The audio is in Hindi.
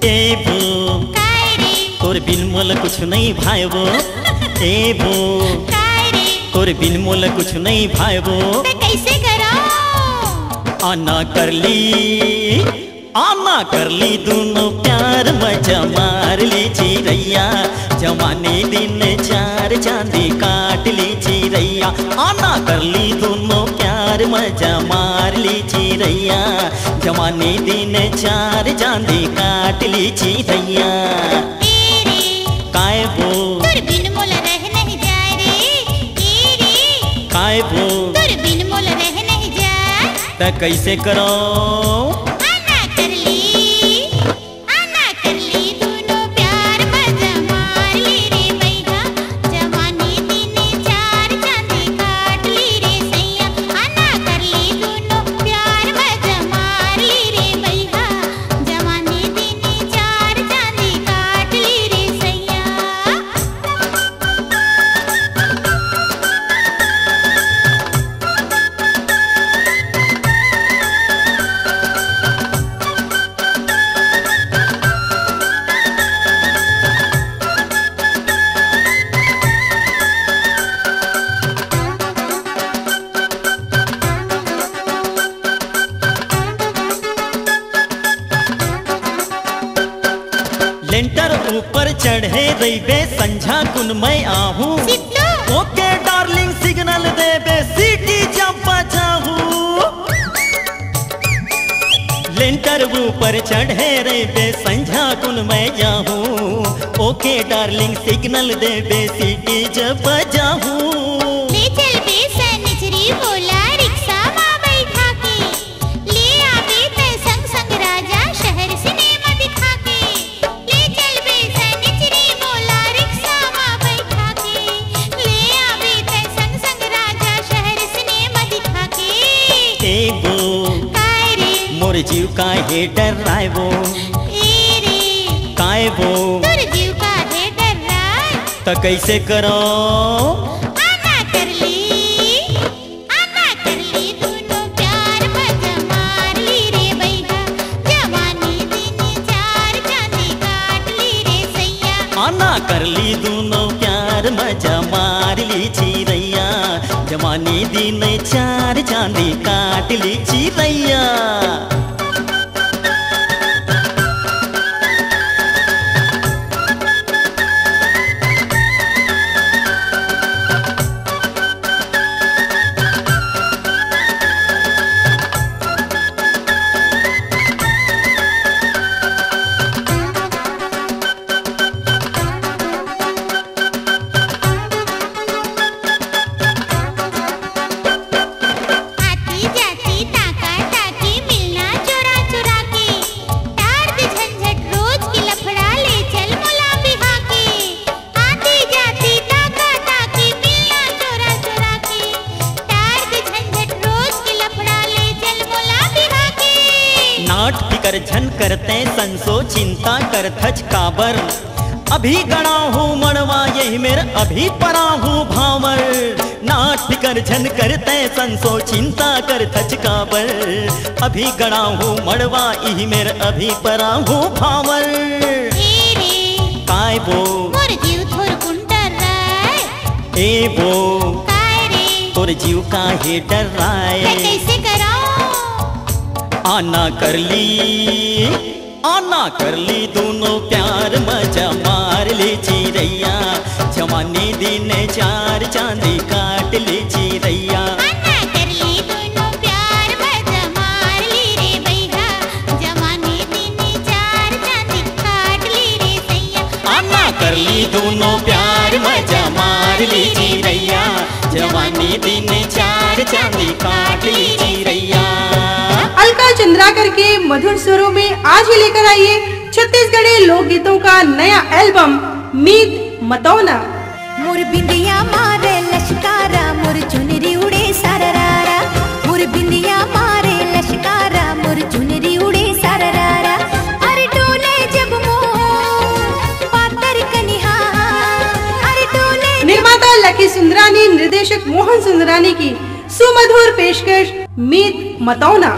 ए बो तोर बिन मोल कुछ नहीं भाईबो। ए बो तोर बिन मोल कुछ नहीं भाईबो। कैसे करो? आना कर ली दोनों प्यार मजा मार ली चिरैया। जवानी दिन चार चांदी काट ली चिरैया। आना कर ली दोनों प्यार मजा मार ली चिरैया। जवानी दिन चार चांदी काट ली चिरैया। काय बो तोर बिन मोल रह नहीं जाए रे। काय बो तोर बिन मोल रह नहीं जाए। त कैसे करो? आना कर ली दोनों प्यार मजा मार ली रे भैया। जवानी दिन चार चांदी काट ली रे सैया। आना कर ली दोनों प्यार मजा मार ली रे भैया। जवानी दिन चार चांदी काट ली रे सैया। लेंटर ऊपर चढ़े रईबे संझा कुन मैं आहूँ। ओके डार्लिंग सिग्नल देबे सीटी जब बजाहूँ। लेंटर ऊपर चढ़े रईबे संझा कुन मैं जाहूँ। ओके डार्लिंग सिग्नल देबे सीटी जब बजाहूँ। ले चल बे सनिचरी बोला रिक्शा माँ बैठा के। ले आबे ते संग संग राजा शहर सिनेमा दिखा के। ले चल बे सनिचरी बोला रिक्शा माँ बैठा के। ले आबे ते संग संग राजा शहर सिनेमा दिखा के। ए बो काय रे मोर जीव काहे डराएबो। ए रे काय बो तोर जीव काहे डर राय। त कैसे करो? आना कर ली दोनों प्यार मजा मार ली रे भैया। जवानी दिन चार चांदी काट ली रे सैया। आना कर ली दोनों प्यार मजा मार ली चिरैया। जवानी दिन चार चांदी काट ली चिरैया। आती जाती ताका ताकी मिलना चुरा चुरा के। तार दे झंझट रोज की लफड़ा ले चल मुला बिहा के। आती जाती ताका ताकी मिलना चुरा चुरा के। तार दे झंझट रोज की लफड़ा ले चल मुला बिहा के। नाट फिकर झन करते संसो चिंता कर थच काबर। अभी गणा हूँ मड़वा यही मेर अभी परा हूँ भावर। नाट फिकर झन करते संसो चिंता कर थच काबर। अभी गणा हूँ मड़वा यही मेर अभी परा हूँ भावर। ए रे काय बो मोर जीव थोर कुंटर राय। ए बो काय रे तोर जीव काहे मैं डराए। कैसे कराऊं? आना कर ली दोनों प्यार मजा मार ली चिरैया। जवानी दिन चार चांदी काट ली चिरैया। आना कर ली दोनों प्यार मजा मार ली रे भैया। जवानी दिन चार चांदी काट ली रे सैया। आना कर ली दोनों प्यार मजा मार ली चिरैया। जवानी दिन चार चांदी काट ली चिरैया। अलका चंद्राकर के मधुर स्वरों में आज ही लेकर आइए छत्तीसगढ़ी लोकगीतों का नया एल्बम मीत मतौना। मोर बिंदिया मारे लश्कारा मोर चुनरी उड़े सररारा। मोर बिंदिया मारे लश्कारा मोर चुनरी उड़े सररारा। अरे डोले जब मोर पातर कनिहा। अरे डोले निर्माता लकी सुंदरानी, निर्देशक मोहन सुंदरानी की सुमधुर पेशकश मीत मतौना।